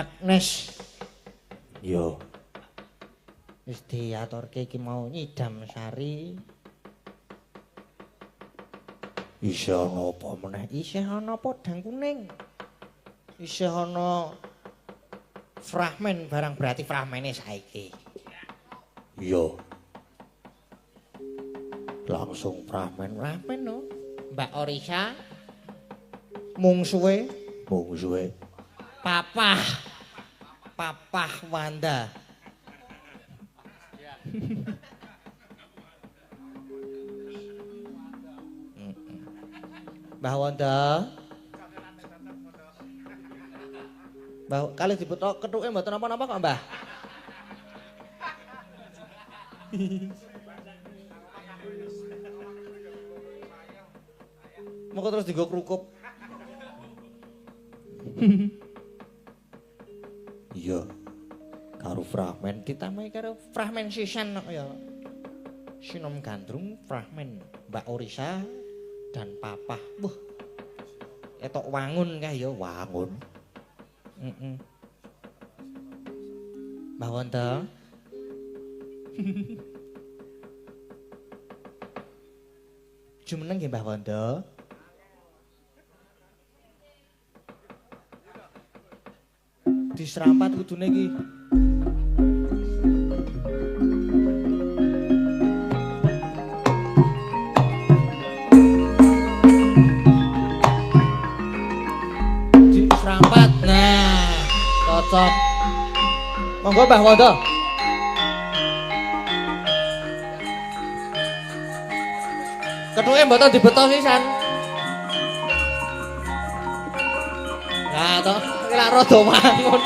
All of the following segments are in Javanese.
Agnes. Yo. Wis diaturke iki mau nyidam sari. Isih ana apa meneh? Isih ana podang kuning. Isih ana fragmen barang berarti fragmene saiki. Yo. Langsung fragmen no. Mbak Orisa mungsuhe Papah Wanda. Mbah Wanda. Mbah kali dibetok kethuke mboten napa-napa kok, Mbah. Moko terus digo krukup. Iya. Karo fragmen ditambahi karo fragmen sisan ya. Sinom gandrung fragmen Mbak Orisa dan Papah. Wah. Etok wangun kah ya, wangun. Mbah Wanda. Jumeneng nggih Mbah Wanda. Diserapat kudune iki. Diserapat. Nah, cocok. Monggo Mbah Wanda. Kethuke mboten dibeto sisan. Nah, toh kira rada wangun.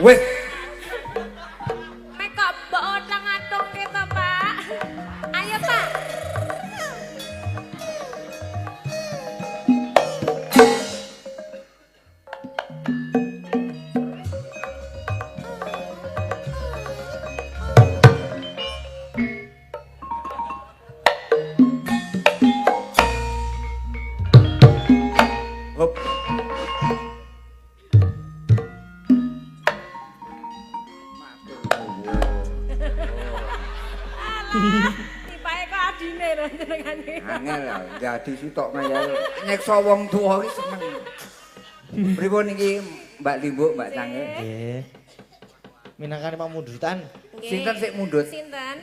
Weh. Mek kok mbok otang-atung kita, Pak. Ayo, Pak. dadi sitok ngayal nyeksa wong tuwa iki seneng. Pripun iki Mbak Limbuk, Mbak Cangil? Nggih. Minangkane pamundutan. Nggih. Sinten sik mundhut? Sinten?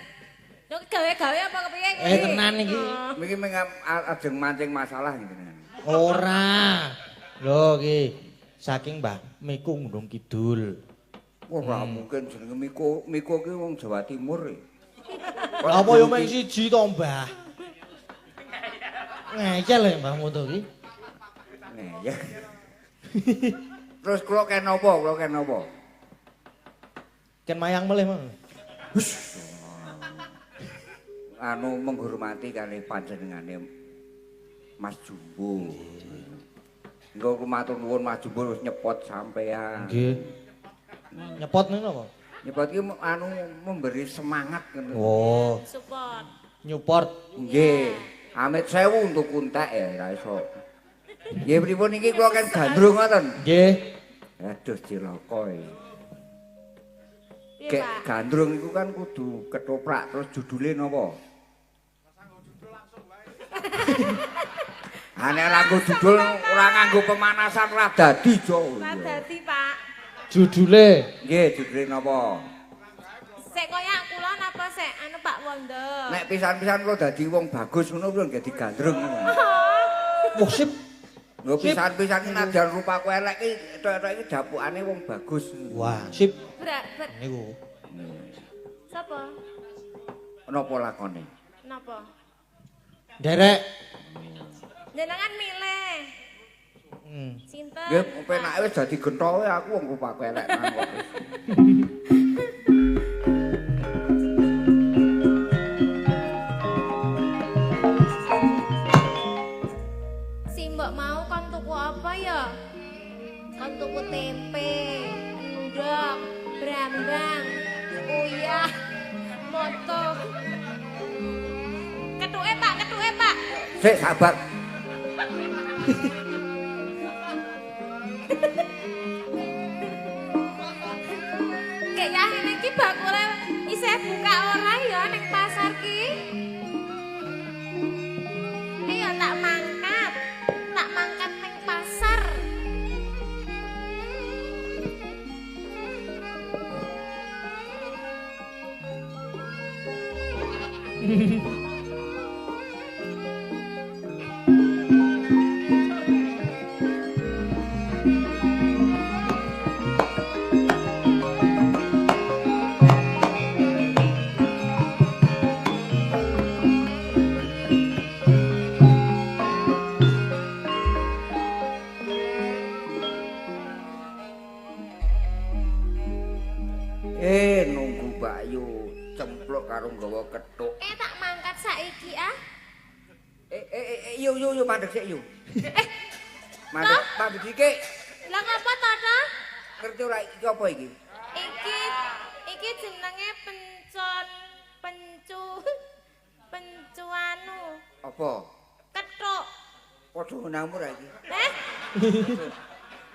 Lho gawe-gawe apa kepiye iki? Tenan iki. Miki ajeng mancing masalah ngene. Ora. Lho iki saking Mbah Miku Gunung Kidul. Wah, ora mungkin jenenge Miko. Miko ki wong Jawa Timur. Apa yo mung siji to, Mbah? Ngecel ya Mbahmu to iki. Nih, ya. Terus kula ken napa? Kula ken napa? Ken mayang melih, Mang. Anu menghormati kalih panjenengane Mas Jumbo. Engko kula matur nuwun Mas Jumbo wis nyepot sampean. Nggih. Nyepot niku apa? Nyepot ki anu memberi semangat ngono. Oh, Support. nyupport. Nggih. Amit 1000 untuk kuntek ya ora iso. Nggih pripun iki kula kan gandrung ngoten. Nggih. Aduh cilaka iki. Piye, Kek Pak? gandrung iku kan kudu ketoprak terus judule napa? Ane nganggo judul ora nganggo pemanasan ora dadi, Jo. Ora dadi, Pak. Judule Nggih, judule napa? Sik koyak kula napa sik anu Pak Wondo? Nek pisan-pisan kula dadi wong bagus ngono kuwi nggih digandrung. Wah sip. Lho pisan-pisan najan rupaku elek ki tok-tok iki dapukane wong bagus. Wah, sip. Berat. Niku. Sapa? Napa lakone? Napa? Derek. Jenengan milih. Hmm. Sinten? Nggih, penake wis dadi genthoke aku wong rupaku elek nang kok. Si mbok mau kon tuku apa ya? Kon tuku tempe, endhog, brambang, uyah, moto. Ketuke Pak, ketuke Pak. Sik sabar. Kayak yahin iki bakule isih buka ora ya ning pasar ki? Iya tak mangkat. Tak mangkat ning pasar. Nunggu Mbak Yu cempluk karo nggawa kethuk. Tak mangkat saiki ah. Yo mandek sik yo. Mandek mandek iki. Lah ngapa to, Ta? Ngerti ora iki apa iki? Iki jenenge pencu anu. Apa? Kethuk. Padha ngenangmu ra iki?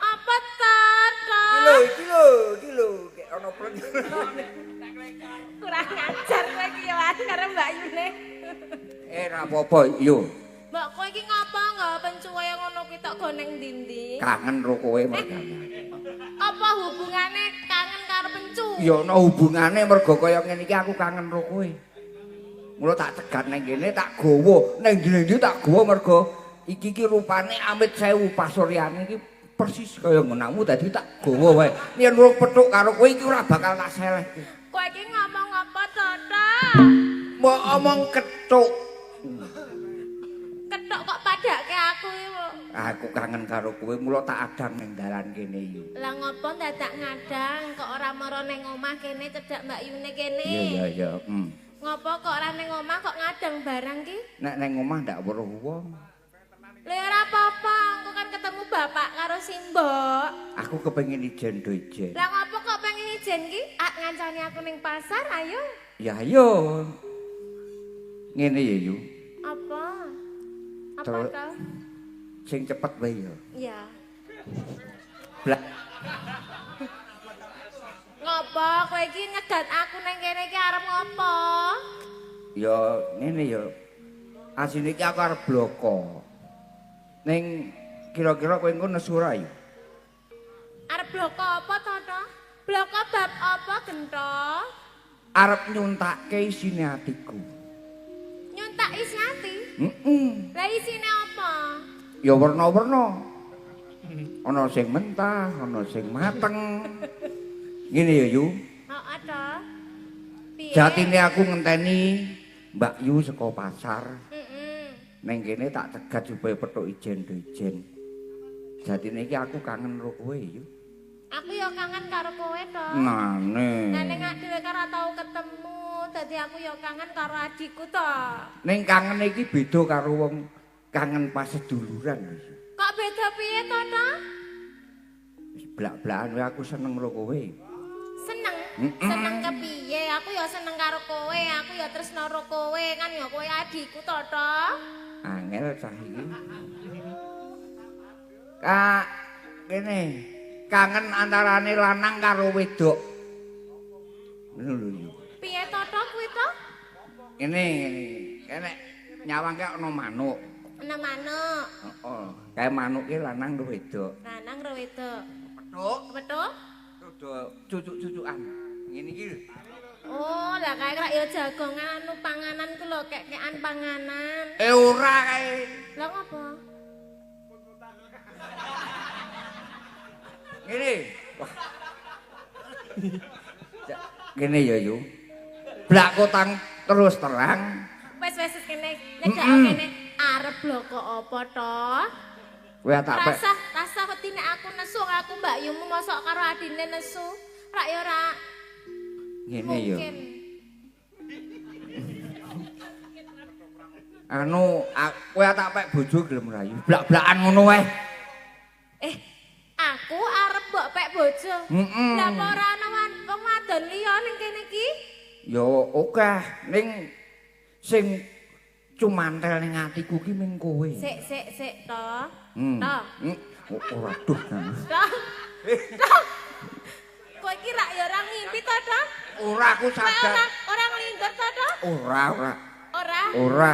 Apa to, Ta? Iki lho, kek ana pleng. Kurang ajar kowe iki ya Wan, karo Mbak Yune. Ra apa-apa yo. Mbak kowe iki ngapa nggawa pencu kaya ngono ki tok go ning ndi-ndi? Kangen ro kowe mergane. Apa hubungane kangen karo pencu? Ya ana hubungane mergo kaya ngene iki aku kangen ro kowe. Mula tak cegat ning kene tak gawa, ning ndi tak gawa mergo iki ki rupane Amit 1000 pasuryane iki persis kaya ngenangmu dadi tak gawa wae. Yen ro petuk karo kowe iki ora bakal tak seleh. Kowe iki ngomong apa to, Ta? Mbok omong kethuk. Kethuk kok padake aku iki, Bu. Aku kangen karo kowe mula tak adang ning dalan kene iki. Lah ngopo dadak ngadang kok ora mara ning omah kene cedhak Mbak Yune kene? Iya. Ngopo kok ora ning omah kok ngadang barang ki? Nek ning omah ndak weruh wong. Lha ora apa-apa, engko kan ketemu bapak karo si Mbok. Aku kepengin ijen do ijen. Lah ngopo kok pengen ijen ki? Ngancani aku ning pasar, ayo. Ya ayo. Ngene ya Yu. Apa? Apa Terus- to? Sing cepet wae ya. Iya. Blak. Ngopo kowe iki nyegat aku ning kene iki arep ngopo? Ya ngene ya. Asine iki aku arep bloko. Ning kira-kira kowe engko nesu ora ya? Arep bloko apa to, Toh? Bloko bab apa, Gento? Arep nyuntakke isine atiku. Nyuntak isi ati? Lah isine apa? Ya werna-werna. Ana sing mentah, ana sing mateng. Ngene ya, Yu. Heeh, Toh. Piye? Jatine aku ngenteni Mbak Yu saka pasar. Heeh. Neng kene tak cegat supaya petuk ijen do ijen. Jatine iki aku kangen karo kowe, Yu. Aku ya kangen karo kowe, Toh. Nah, Nah, ning dhewe karo tau ketemu, dadi aku ya kangen karo adikku, Toh. ning kangen iki beda karo wong kangen pas seduluran. Kok beda piye, Toh, Toh? Wis blak-blakan aku seneng karo kowe. Seneng. Seneng kepiye? Aku ya seneng karo kowe, aku ya tresno karo kowe, kan ya kowe adikku, Toh, Toh. Angel cah iki. Kak, kene kangen antarane lanang karo wedok. Ngono lho, Yu. Piye, Toh, Toh, kuwi, Toh? Kene nyawangke ana manuk. Ana manuk. Heeh. Kae manuke lanang karo wedok. Lanang karo wedok. Petuk, Betul? dodo cucuk-cucukan. Ngene iki lho. Oh, lah kae krak ya jago nganu panganan ku lho, kek-kekan panganan. Ora kae. Lah ngopo? Ngene. Wah. Ngene ya, Yu. Blak kotang terus terang. Wes kene, nyedak kene arep bloko apa to? Kowe tak pek. Rasa wedi nek aku nesu aku Mbak Yumu mosok karo adine nesu. Rak ya ora. Ngene ya. Mungkin. Anu, kowe tak pek bojo gelem rayu. Blak-blakan ngono wae. Aku arep mbok pek bojo. Lah apa ora ana wong wadon liya ning kene iki? Ya oke, ning sing cumantel ning atiku ki mung kowe. Sik to. Toh. Ora duh. Toh. Toh. Kowe iki rak ya ora ngimpi to, Toh? Ora aku sadar. Ora nglindor to, Toh? Ora. Ora.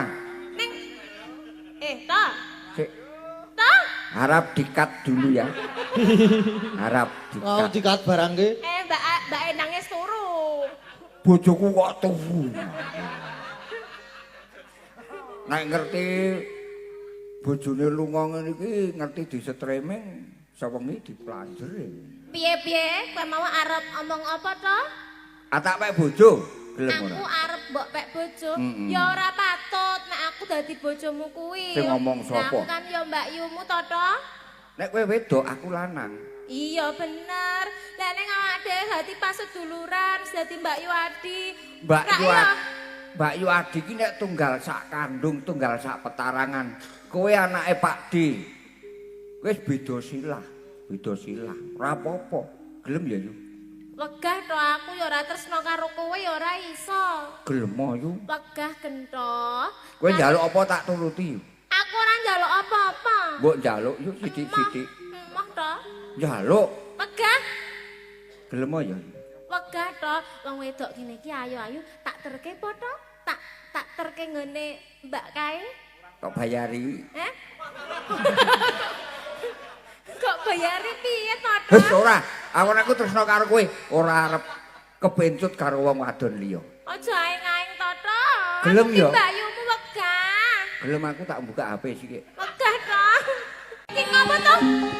Ning Toh. Sik, Toh. harap dikat dulu ya. Harap Oh, dikat. dikat barang ki. Mbak Endange turu. Bojoku kok tuhu. Nek ngerti bojone lunga ngene iki ngerti disetreming sewengi diplanjeri. Piye-piye kowe mau arep omong apa to? Tak pek bojo, gelem Aku ora? arep mbok pek bojo. Ya ora patut nek aku dadi bojomu kuwi. Sing ngomong sapa? Nah, aku kan ya Mbak Yumu to, Toh. Nek kowe wedok aku lanang. Iya bener. Lah ning awake dhewe dadi pas seduluran, dadi Mbak Yu Adi. Mbak Yu Adi ki nek tunggal sak kandung, tunggal sak petarangan. Kowe anake Pak D. Wis beda silah, beda silah. Ora apa-apa. Gelem ya, Yu? Wegah to aku ya ora tresno karo kowe ya ora iso. Gelem Yu. Wegah gento. Kowe njaluk apa tak turuti, Yu? Aku ora njaluk apa-apa. Mbok njaluk Yu sithik-sithik. Moh to. Njaluk. Wegah. Gelem ya? Wegah to, wong wedok kene iki ayu-ayu tak terke po to? Tak terke nggone Mbak kae. Kok bayari? Kok bayari piye to? Wis ora, aku tresno karo kowe, ora arep kepencut karo wong wadon liya. Aja aing-aing to to. Gelem ya? Mbak Yumu wegah. Gelem aku tak buka HP sithik. Wegah to. Iki ngopo to?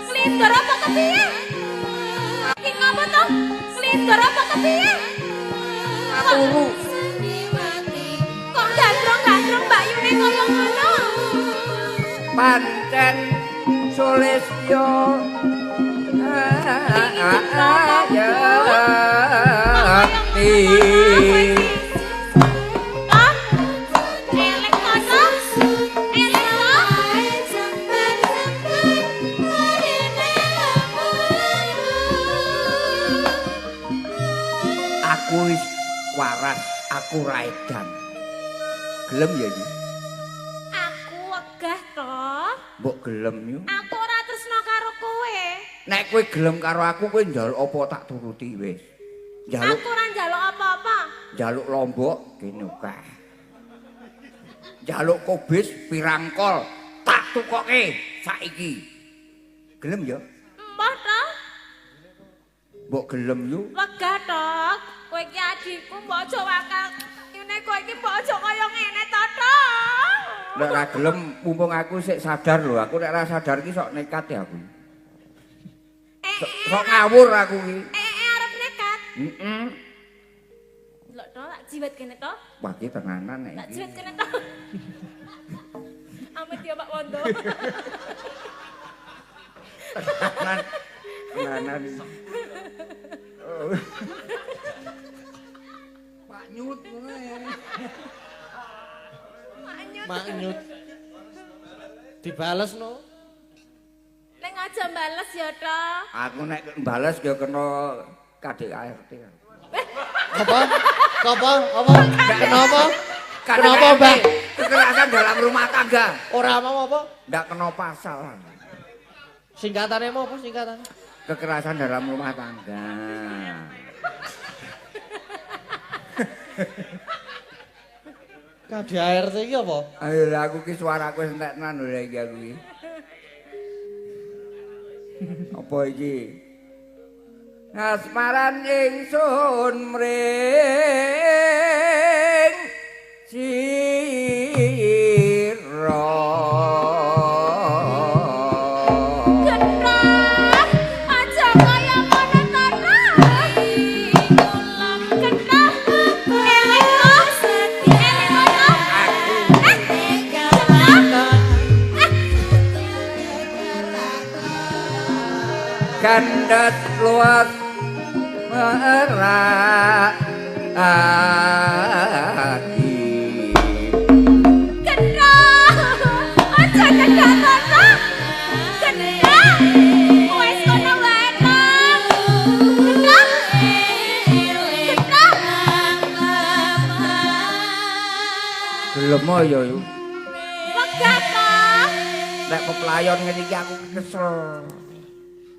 Nglindor apa kepiye? Iki ngopo to? Nglindor apa kepiye? Turu. Kok gandrong-gandrong Mbak Yune kaya ngono? Pancen Sulistyo Aku wis waras, aku ra edan. Gelem ya iki? Aku wegah to. Mbok gelem yo. Aku ora tresno karo kowe. Nek kowe gelem karo aku kowe njaluk apa tak turuti wis. Njaluk Aku ora njaluk apa-apa. njaluk lombok kene akeh. njaluk kobis pirang kol tak tukoke saiki. Gelem ya? Mbah to. Mbok gelem yo. Wegah to. Kowe iki adikku mbok aja wakal. Ngene kowe iki mbok aja kaya ngene to, Tong. Nek ora gelem mumpung aku sik sadar lho, aku nek ora sadar ki sok nekat ya aku. Sok ngawur aku ki. Arep nekat. Heeh. Lho to, tak jiwet kene to. Wah ki tenanan nek Tak iki. jiwet kene to. Amit ya Pak Wondo. Tenanan. Oh. Pak Nyut ngono ya. Maknyut. Dibales no. Nek aja bales ya to. Aku nek bales ya kena KDRT. Apa? Apa? Kenapa? Kenapa, KDRT, Mbak? Kekerasan dalam rumah tangga. Ora mau apa? Ndak kena pasal. Singkatannya mau apa singkatan? Kekerasan dalam rumah tangga. KDRT iki apa? Ayo lah aku ki suaraku wis enteknan lho iki aku iki. Apa iki? Asmaran ingsun mring sira. Genah, aja kaya ngono to, Tong. Genah, eling to. Kandat luas merak aki. Genah, aja nyedak to, Tong. Genah, wis kono wae, Tong. Genah. Gelem ya yo. Wegah, Tong. Nek peplayon ngene iki aku kesel.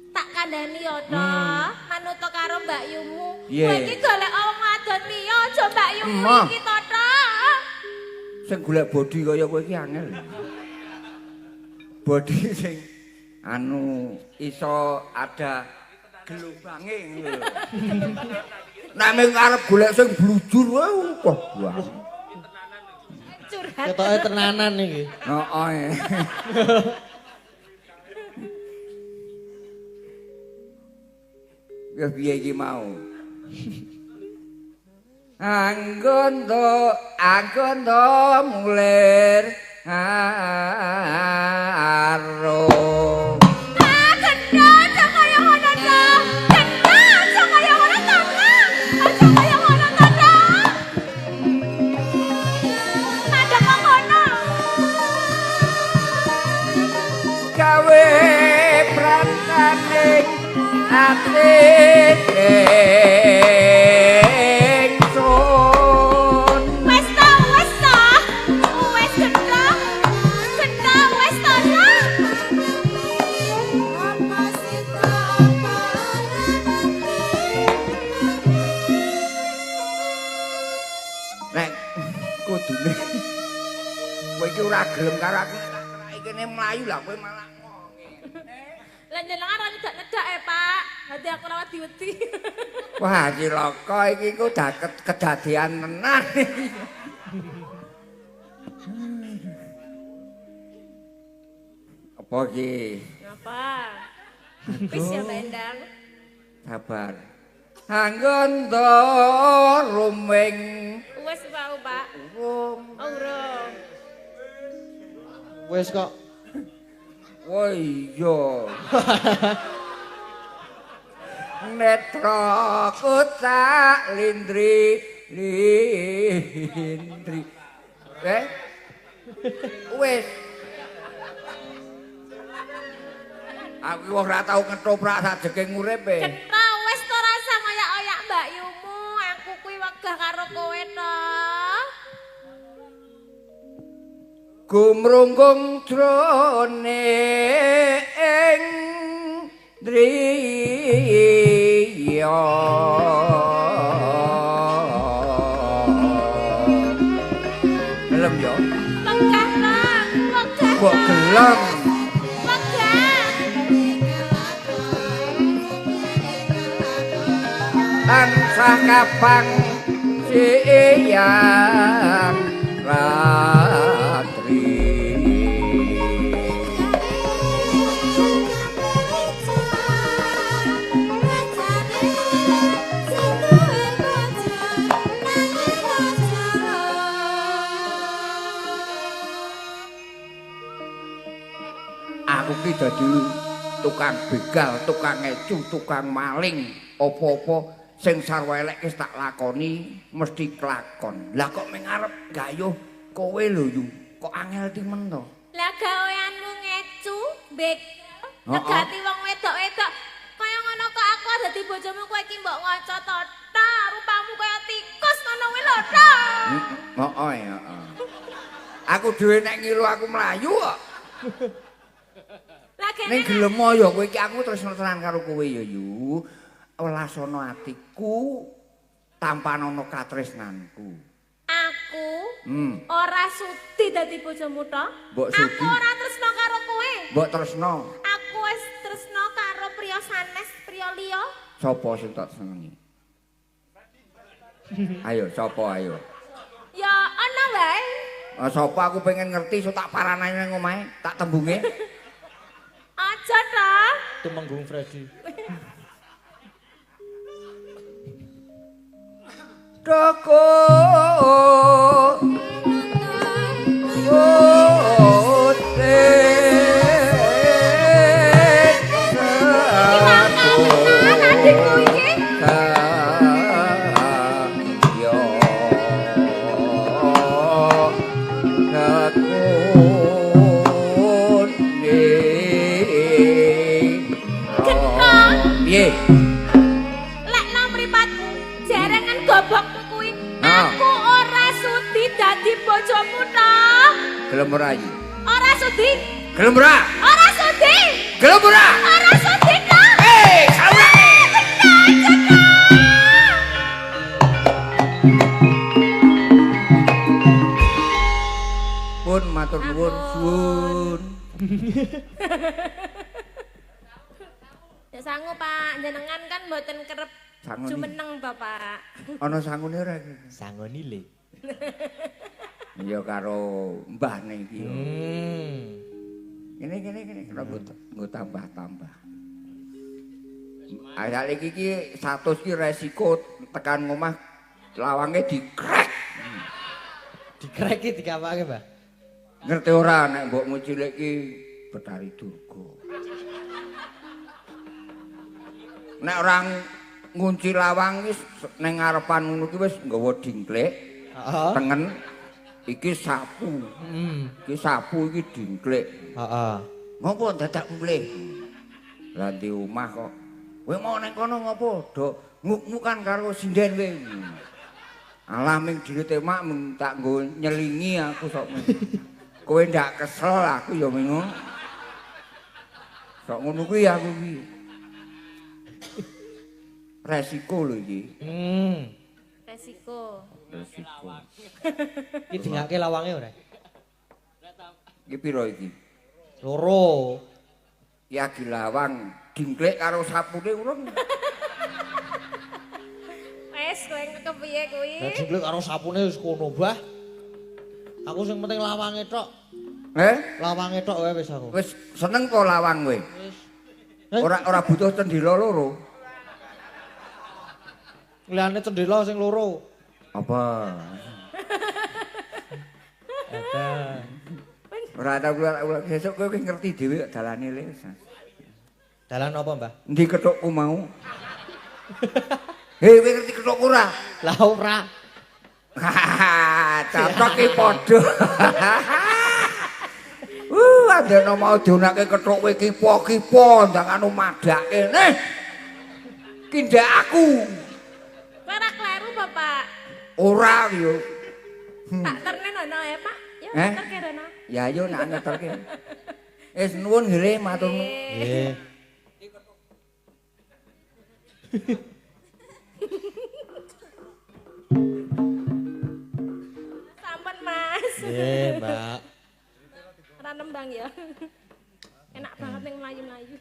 Tak kandhani ya, Tong. Manut karo Mbak Yumu. Piye? Kowe iki golek wong wadon liya aja Mbak Yumu Emah. iki to, Tong. Sing golek bodi kaya kowe iki angel. Bodi sing anu iso ada gelobange ngono lho. Nek mung arep golek sing blujur wae kok buang. Curhat. Ketoke tenanan iki. Heeh. Ya piye iki mau? Anggondo mulir aro. Ah, genah, aja kaya ngono, Tong. Genah, aja kaya ngono, Tong. Aja kaya ngono, Tong. Madhep kok ngono. Gawe prantaning ati ingsun. Wes to, wes to. Wes genah. Genah, wes to, Tong. Nek kudune kowe iki ora gelem karo aku nek tak keraki kene mlayu lah kowe malah Lah njenengan ora nyedak-nyedak Pak. Dadi aku ora wedi-wedi. wah cilaka iki ku kedadean tenan iki. Apa iki? Apa? Wis ya Mbak Endang. Sabar. Anggondo ruming Wis mau, Pak. rum. Urung. Wis kok. Oh iya. Netra kutak lindri. Wis. Aku ora tau ketoprak sajengking uripe. Cetha wis to rasa ngoyak-oyak Mbak Yumu. Aku kuwi wegah karo kowe to. Gumrunggung jroning driya. Gelem yo. Wegah tansah kapang siyang ratri. Aku ki dadi tukang begal, tukang ngecu, tukang maling, apa-apa sing sarwelek wis tak lakoni mesti kelakon. Lah kok ming arep gayuh kowe lho yu, kok angel timen to? Lah gaweanmu ngecu, begal, negati wong wedok-wedok. Kaya ngono kok aku dadi bojomu kowe iki mbok ngaca to. Ta, rupamu kaya tikus ngono kuwi lho, ta. Heeh, heeh. Aku dhewe nek ngilu aku mlayu kok. Lah kene Ning gelem ya kowe iki aku tresno tenan karo kowe ya yu. Welasana atiku tanpa ana katresnanku. aku ora sudi dadi bojomu to. Mbok sudi. Aku ora tresno karo kowe. Mbok tresno. Aku wis tresno karo priya sanes, priya liya. Sapa sing tak senengi? Ayo, sapa ayo? Ya ana wae. Sapa aku pengen ngerti so tak paranane nang omahe, tak tembunge. Aja ta. Tumenggung Freddy. Doko piye? Lek nom mripatmu, jarengan gobokmu kuwi. Aku ora sudi dadi bojomu to. Gelem ora iki? Ora sudi. Gelem ora? Ora sudi. Gelem ora? Ora sudi to. Saurane. Pun matur nuwun suwun. Ya sangu Pak, jenengan kan mboten kerep Sangoni. jumeneng to Pak. Ana sangune ora iki? Sangoni le. Ya karo mbahne iki. Kene kena nggo tambah-tambah. Ayal iki 100 ki resiko tekan ngomah lawange dikrek. Dikrek iki dikawake, Mbah. Ngerti ora nek mbokmu cilik ki Betari Durga. Nek orang ngunci lawang wis ning ngarepan ngono ki wis nggawa dingklek. Heeh. Tengen iki sapu. Iki sapu iki dingklek. Heeh. Ngopo dadak mulih? Lah di omah kok. Kowe mau ning kono ngopo? Do nguk-ngukan karo sinden kowe. Alah ming dirite mak mung tak nggo nyelingi aku sok. Kowe ndak kesel aku ya ming. Sok ngono kuwi aku iki. Resiko lho iki. Resiko. Resiko. Iki dingake lawange ora? Iki piro iki? Loro. Ya dilawang dingklek karo sapune urung. Wes kowe kepiye kuwi? Lah dingklek karo sapune wis kono, Mbah. Aku sing penting lawange tok. Lawange tok wae wis aku. Wis seneng kok lawang kowe. Wis. Ora butuh cendela loro. Liyane cendela sing loro. Apa? Ada. Ora ada kula sesuk kowe ngerti dhewe kok dalane le. Dalan apa, Mbah? Endi kethukku mau? Hei, kowe ngerti kethukku ora? Lah ora. Catok ki padha. Adene mau dionake kethuk kowe kipo-kipo ndang anu madake. Nih. Ki ndak aku. Kowe ora kleru Bapak. Ora yo. Tak ternen ono ya, Pak. Yo Eh? terke rono. Ya yo nak nyeterke. Wis nuwun nggih matur nuwun. Nggih. Sampun Mas. Nggih, Mbak. Ora nembang ya. Enak banget ning mlayu-mlayu.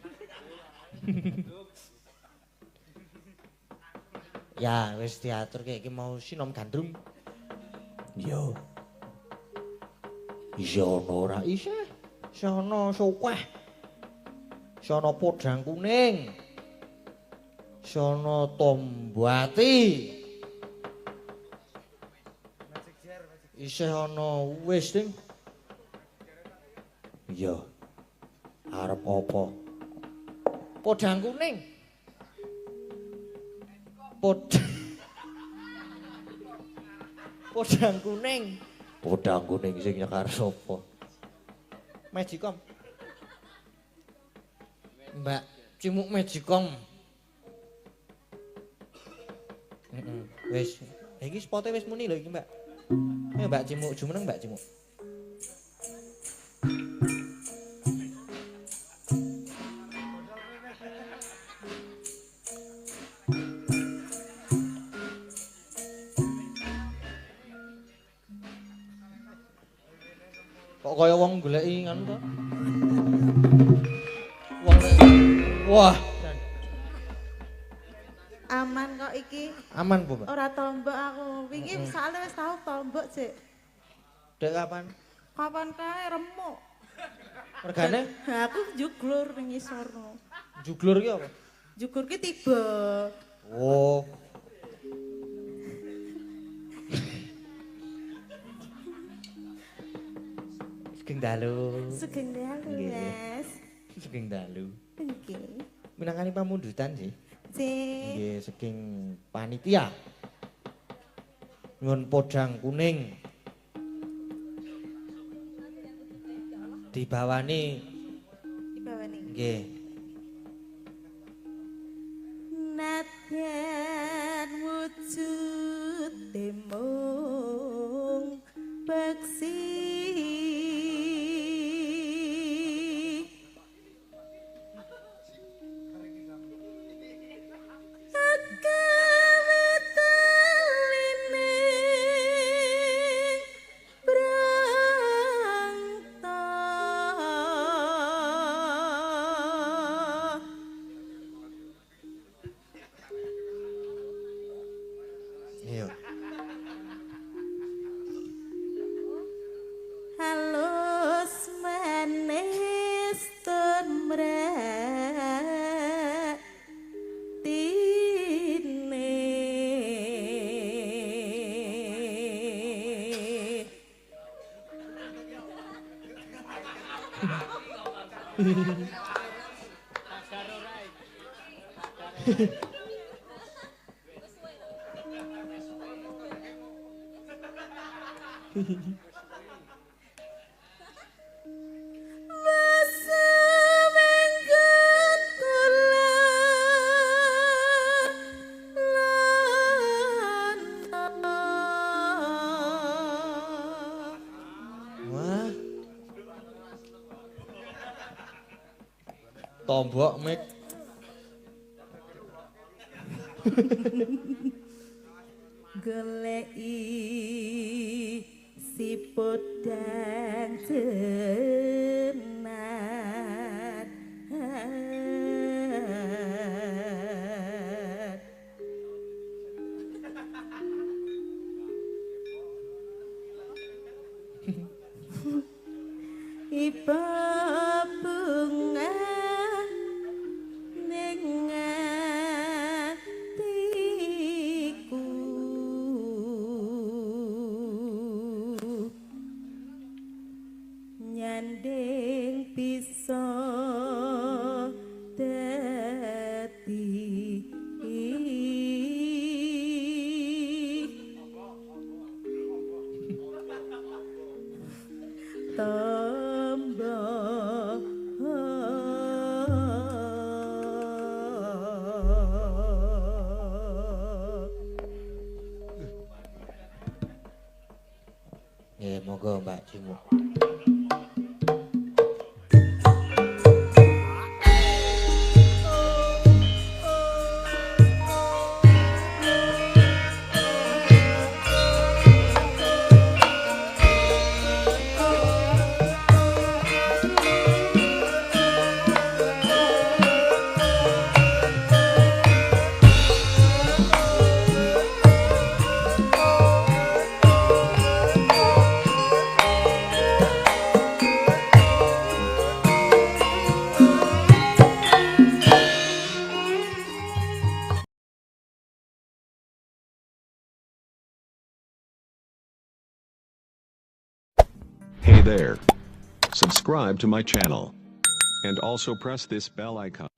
Ya, wis diatur kayak iki mau sinom gandrung. Yo. Iso ora Isih. Sono sokeh. Sono podang kuning. Sono tombati. Isih ana wis, Ding. Yo. Arep apa? Podang kuning. Podang kuning. Podang kuning sing nyekar sapa? Magicom. Mbak Cimuk Magicom. Wis, iki spote wis muni lho iki, Mbak. Ayo Mbak Cimuk, jumeneng Mbak Cimuk. Kok kaya wong goleki ngono to? Wong wah, Aman kok iki. aman Bu, Mbak. Ora tombok aku. Wingi soalnya wis tau tombok, Cik. Dek kapan? Kapan kae remuk. Regane Aku juglur ning ngisorno. juglur ki apa? Jugur ki tiba. Oh. Sugeng dalu. Sugeng dalu, Nggih. Mas. Sugeng dalu. Nggih. Minangkani pamundutan sih. Cik. Nggih, saking panitia. Nyuwun podang kuning. Dibawani Dibawani. nggih. Nadyan wujud temung beksi. Iya. Halus manis tumratine. Masa menggut kula lan Wah. Tombok mik. goleki si podang jenat. Iba bunga ning atiku. Nyanding bisa dadi tombok. Nggih, monggo Mbak Cimuk. Hey there. Subscribe to my channel. And also press this bell icon.